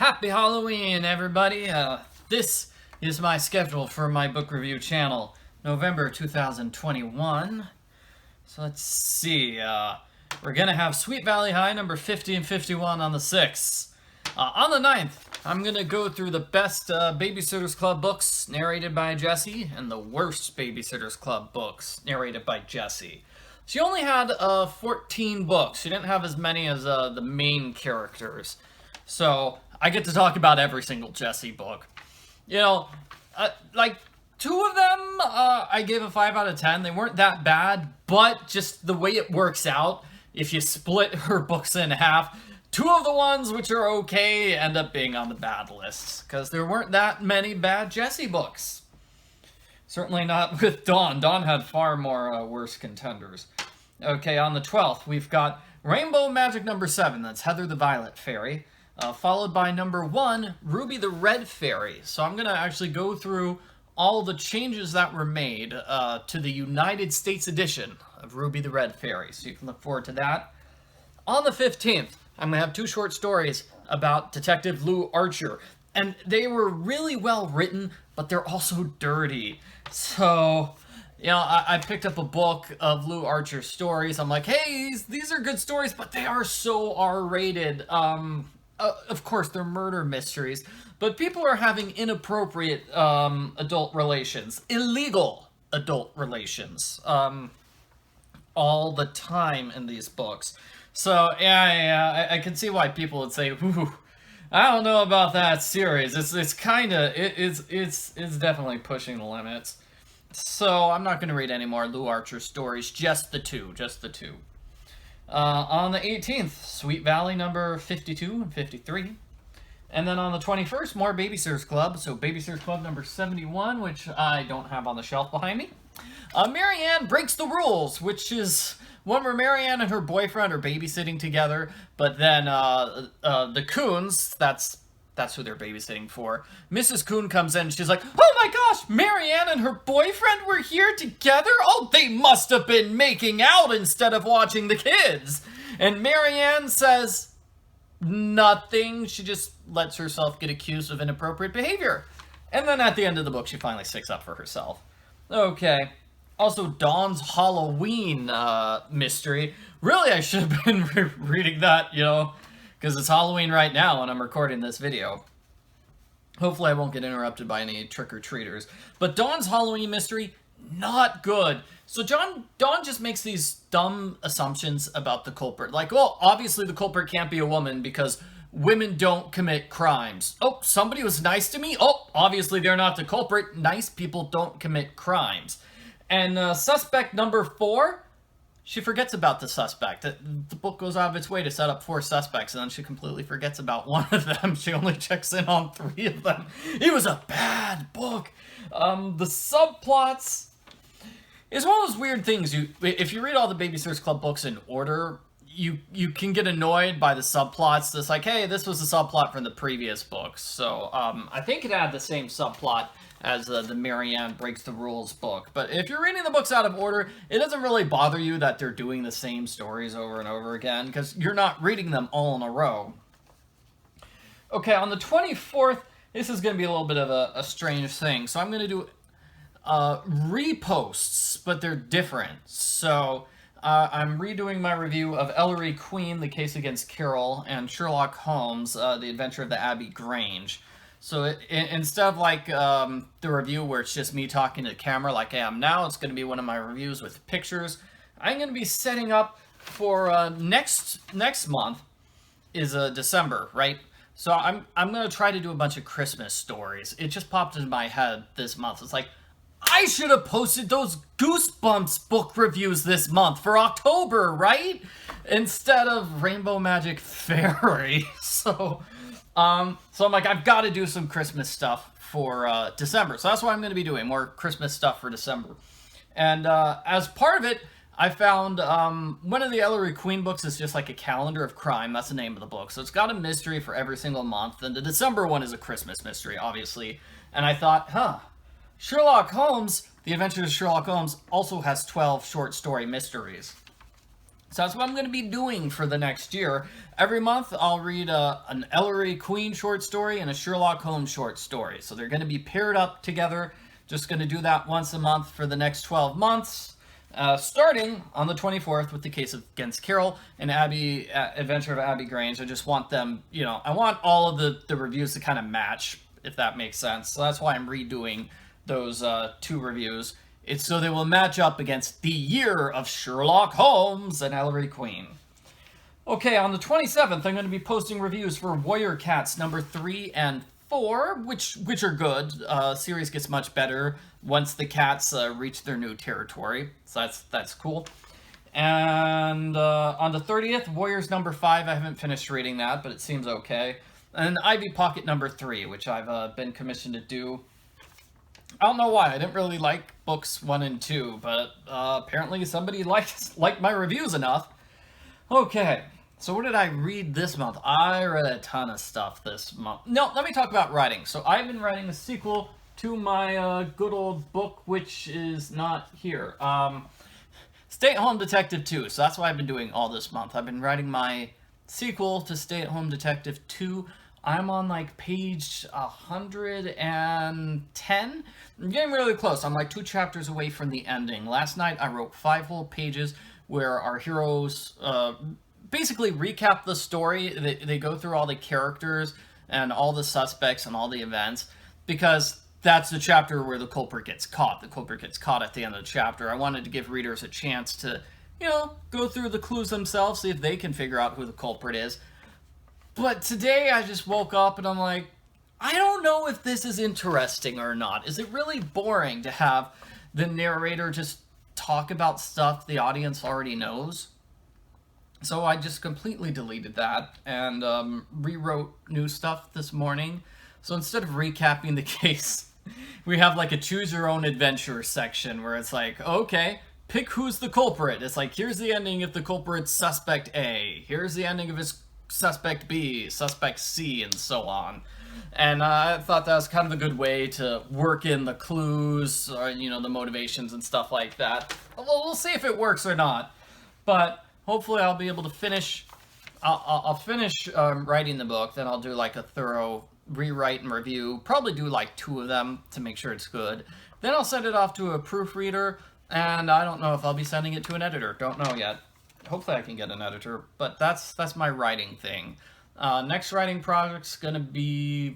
Happy Halloween, everybody! This is my schedule for my book review channel, November 2021. So let's see, we're gonna have Sweet Valley High number 50 and 51 on the 6th. On the 9th, I'm gonna go through the best Babysitters Club books narrated by Jessi and the worst Babysitters Club books narrated by Jessi. She only had 14 books. She didn't have as many as the main characters. So I get to talk about every single Jessi book. You know, like 2 of them I gave a 5 out of 10. They weren't that bad, but just the way it works out, if you split her books in half, 2 of the ones which are okay end up being on the bad lists, because there weren't that many bad Jessi books. Certainly not with Dawn. Dawn had far more worse contenders. Okay, on the 12th, we've got Rainbow Magic number 7, that's Heather the Violet Fairy, followed by number 1, Ruby the Red Fairy. So I'm going to actually go through all the changes that were made to the United States edition of Ruby the Red Fairy, so you can look forward to that. On the 15th, I'm going to have 2 short stories about Detective Lew Archery, and they were really well written, but they're also dirty. So, you know, I picked up a book of Lew Archery's stories. I'm like, hey, these are good stories, but they are so R-rated. Of course, they're murder mysteries, but people are having inappropriate adult relations, illegal adult relations, all the time in these books. So, yeah, I can see why people would say, ooh, I don't know about that series. It's kind of, it's definitely pushing the limits. So I'm not going to read any more Lew Archery stories, just the two. On the 18th, Sweet Valley number 52 and 53. And then on the 21st, more Babysitters Club. So Babysitters Club number 71, which I don't have on the shelf behind me. Marianne Breaks the Rules, which is one where Marianne and her boyfriend are babysitting together, but then the Coons, that's who they're babysitting for. Mrs. Coon comes in and she's like, oh my gosh, Marianne and her boyfriend were here together? Oh, they must have been making out instead of watching the kids. And Marianne says nothing. She just lets herself get accused of inappropriate behavior. And then at the end of the book, she finally sticks up for herself. Okay. Also, Dawn's Halloween mystery. Really, I should have been reading that, you know, because it's Halloween right now when I'm recording this video. Hopefully I won't get interrupted by any trick-or-treaters. But Dawn's Halloween mystery, not good. So Dawn just makes these dumb assumptions about the culprit. Like, well, obviously the culprit can't be a woman because women don't commit crimes. Oh, somebody was nice to me? Oh, obviously they're not the culprit. Nice people don't commit crimes. And suspect number 4, she forgets about the suspect. The book goes out of its way to set up 4 suspects, and then she completely forgets about one of them. She only checks in on 3 of them. It was a bad book. The subplots is one of those weird things. If you read all the Babysitters Club books in order, you can get annoyed by the subplots. It's like, hey, this was the subplot from the previous books. So I think it had the same subplot as the Marianne Breaks the Rules book. But if you're reading the books out of order, it doesn't really bother you that they're doing the same stories over and over again, because you're not reading them all in a row. Okay, on the 24th, this is going to be a little bit of a strange thing. So I'm going to do reposts, but they're different. So I'm redoing my review of Ellery Queen, The Case Against Carol, and Sherlock Holmes, The Adventure of the Abbey Grange. So instead of like the review where it's just me talking to the camera like I am now, it's going to be one of my reviews with pictures. I'm going to be setting up for next month is December, right? So I'm going to try to do a bunch of Christmas stories. It just popped into my head this month. It's like, I should have posted those Goosebumps book reviews this month for October, right? Instead of Rainbow Magic Fairy. So I'm like, I've got to do some Christmas stuff for December. So that's what I'm going to be doing, more Christmas stuff for December. And as part of it, I found one of the Ellery Queen books is just like a calendar of crime. That's the name of the book. So it's got a mystery for every single month. And the December one is a Christmas mystery, obviously. And I thought, Sherlock Holmes, The Adventures of Sherlock Holmes, also has 12 short story mysteries. So that's what I'm going to be doing for the next year. Every month, I'll read an Ellery Queen short story and a Sherlock Holmes short story. So they're going to be paired up together. Just going to do that once a month for the next 12 months. Starting on the 24th with The Case Against Carol and Adventure of Abby Grange. I just want them, I want all of the reviews to kind of match, if that makes sense. So that's why I'm redoing those 2 reviews. It's so they will match up against the year of Sherlock Holmes and Ellery Queen. Okay, on the 27th, I'm going to be posting reviews for Warrior Cats number 3 and 4, which are good. Series gets much better once the cats reach their new territory, so that's cool. And on the 30th, Warriors number 5. I haven't finished reading that, but it seems okay. And Ivy Pocket number 3, which I've been commissioned to do. I don't know why. I didn't really like books 1 and 2, but apparently somebody liked my reviews enough. Okay, so what did I read this month? I read a ton of stuff this month. No, let me talk about writing. So I've been writing a sequel to my good old book, which is not here. Stay at Home Detective 2. So that's what I've been doing all this month. I've been writing my sequel to Stay at Home Detective 2. I'm on like page 110. I'm getting really close. I'm like 2 chapters away from the ending. Last night I wrote 5 whole pages where our heroes basically recap the story. They go through all the characters and all the suspects and all the events, because that's the chapter where the culprit gets caught. The culprit gets caught at the end of the chapter. I wanted to give readers a chance to, go through the clues themselves, see if they can figure out who the culprit is. But today I just woke up and I'm like, I don't know if this is interesting or not. Is it really boring to have the narrator just talk about stuff the audience already knows? So I just completely deleted that and rewrote new stuff this morning. So instead of recapping the case, we have like a choose your own adventure section where it's like, okay, pick who's the culprit. It's like, here's the ending if the culprit's suspect A. Here's the ending of his suspect B, suspect C, and so on. And I thought that was kind of a good way to work in the clues, or, the motivations and stuff like that. We'll see if it works or not. But hopefully I'll be able to finish. I'll finish writing the book, then I'll do like a thorough rewrite and review. Probably do like 2 of them to make sure it's good. Then I'll send it off to a proofreader, and I don't know if I'll be sending it to an editor. Don't know yet. Hopefully I can get an editor, but that's my writing thing. Next writing project's going to be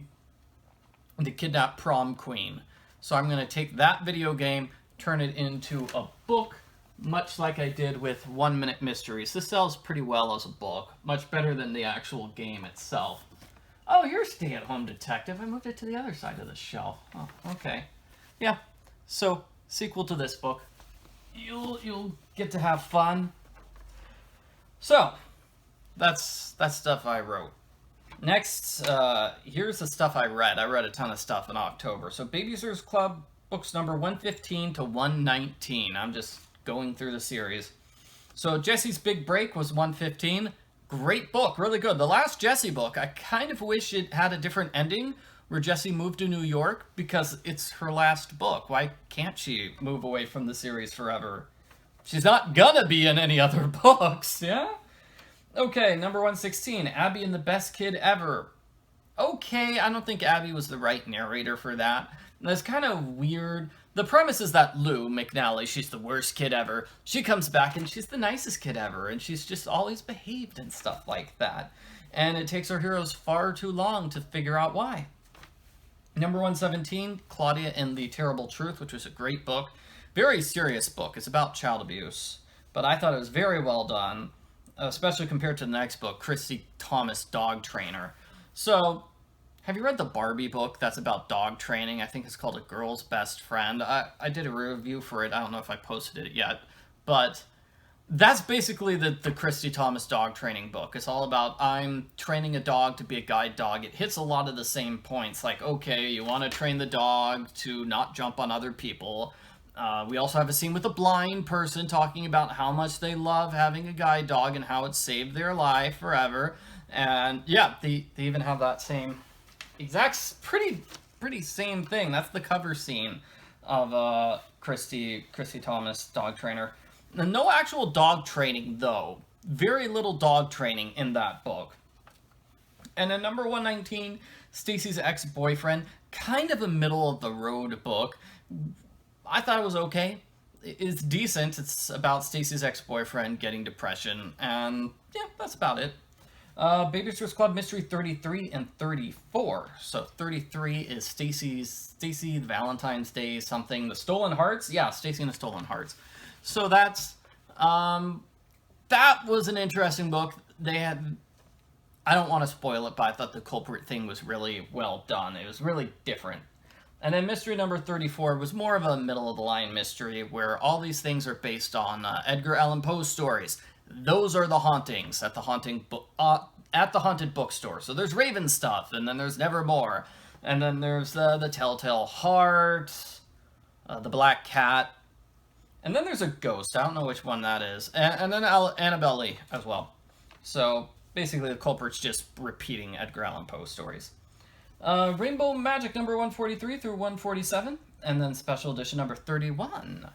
The Kidnapped Prom Queen. So I'm going to take that video game, turn it into a book, much like I did with 1 Minute Mysteries. This sells pretty well as a book, much better than the actual game itself. Oh, you're Stay at Home Detective. I moved it to the other side of the shelf. Oh, okay. Yeah, so sequel to this book. You'll get to have fun. So, that's stuff I wrote. Next, here's the stuff I read. I read a ton of stuff in October. So, Babysitters Club, books number 115 to 119. I'm just going through the series. So, Jessi's Big Break was 115. Great book, really good. The last Jessi book, I kind of wish it had a different ending, where Jessi moved to New York, because it's her last book. Why can't she move away from the series forever? She's not gonna be in any other books, yeah? Okay, number 116, Abby and the Best Kid Ever. Okay, I don't think Abby was the right narrator for that. That's kind of weird. The premise is that Lou McNally, she's the worst kid ever. She comes back and she's the nicest kid ever, and she's just always behaved and stuff like that. And it takes our heroes far too long to figure out why. Number 117, Claudia and the Terrible Truth, which was a great book. Very serious book. It's about child abuse. But I thought it was very well done, especially compared to the next book, Christy Thomas, Dog Trainer. So, have you read the Barbie book that's about dog training? I think it's called A Girl's Best Friend. I did a review for it. I don't know if I posted it yet. But that's basically the Christy Thomas dog training book. It's all about, I'm training a dog to be a guide dog. It hits a lot of the same points. Like, okay, you want to train the dog to not jump on other people. We also have a scene with a blind person talking about how much they love having a guide dog and how it saved their life forever. And yeah, they even have that same exact, pretty same thing. That's the cover scene of Christy Thomas, Dog Trainer. No actual dog training, though. very little dog training in that book. And then number 119, Stacy's Ex-Boyfriend, kind of a middle-of-the-road book. I thought it was okay. It's decent. It's about Stacy's ex-boyfriend getting depression, and yeah, that's about it. Babysitter's Club Mystery 33 and 34. So 33 is Stacy Valentine's Day something. The Stolen Hearts? Yeah, Stacy and the Stolen Hearts. So that was an interesting book. They had, I don't want to spoil it, but I thought the culprit thing was really well done. It was really different. And then mystery number 34 was more of a middle-of-the-line mystery where all these things are based on Edgar Allan Poe's stories. Those are the hauntings at the haunted bookstore. So there's Raven stuff, and then there's Nevermore, and then there's the Telltale Heart, the Black Cat, and then there's a ghost. I don't know which one that is, and then Annabelle Lee as well. So basically, the culprit's just repeating Edgar Allan Poe stories. Rainbow Magic number 143 through 147, and then special edition number 31.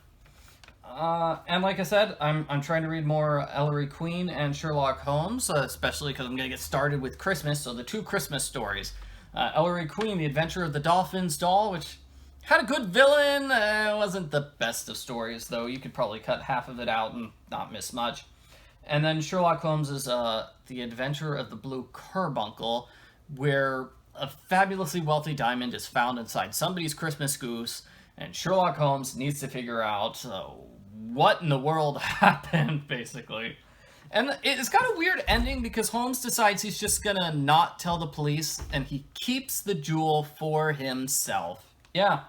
And like I said, I'm trying to read more Ellery Queen and Sherlock Holmes, especially because I'm going to get started with Christmas, so the 2 Christmas stories. Ellery Queen, The Adventure of the Dolphin's Doll, which had a good villain. It wasn't the best of stories, though. You could probably cut half of it out and not miss much. And then Sherlock Holmes is The Adventure of the Blue Carbuncle, where a fabulously wealthy diamond is found inside somebody's Christmas goose, and Sherlock Holmes needs to figure out what in the world happened, basically. And it's got a weird ending because Holmes decides he's just gonna not tell the police, and he keeps the jewel for himself. Yeah.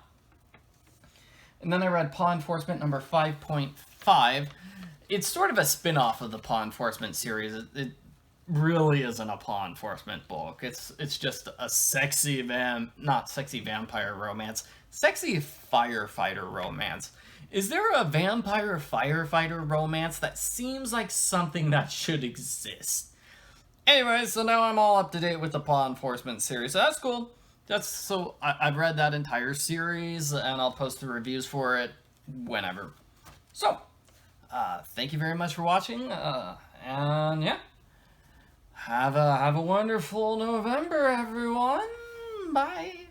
And then I read Paw Enforcement number 5.5. It's sort of a spin-off of the Paw Enforcement series. It really isn't a Paw Enforcement book. It's just a sexy not sexy vampire romance, sexy firefighter romance. Is there a vampire firefighter romance? That seems like something that should exist. Anyway, so now I'm all up to date with the Paw Enforcement series. So that's cool. I've read that entire series, and I'll post the reviews for it whenever. So, thank you very much for watching, and yeah. Have a wonderful November, everyone. Bye.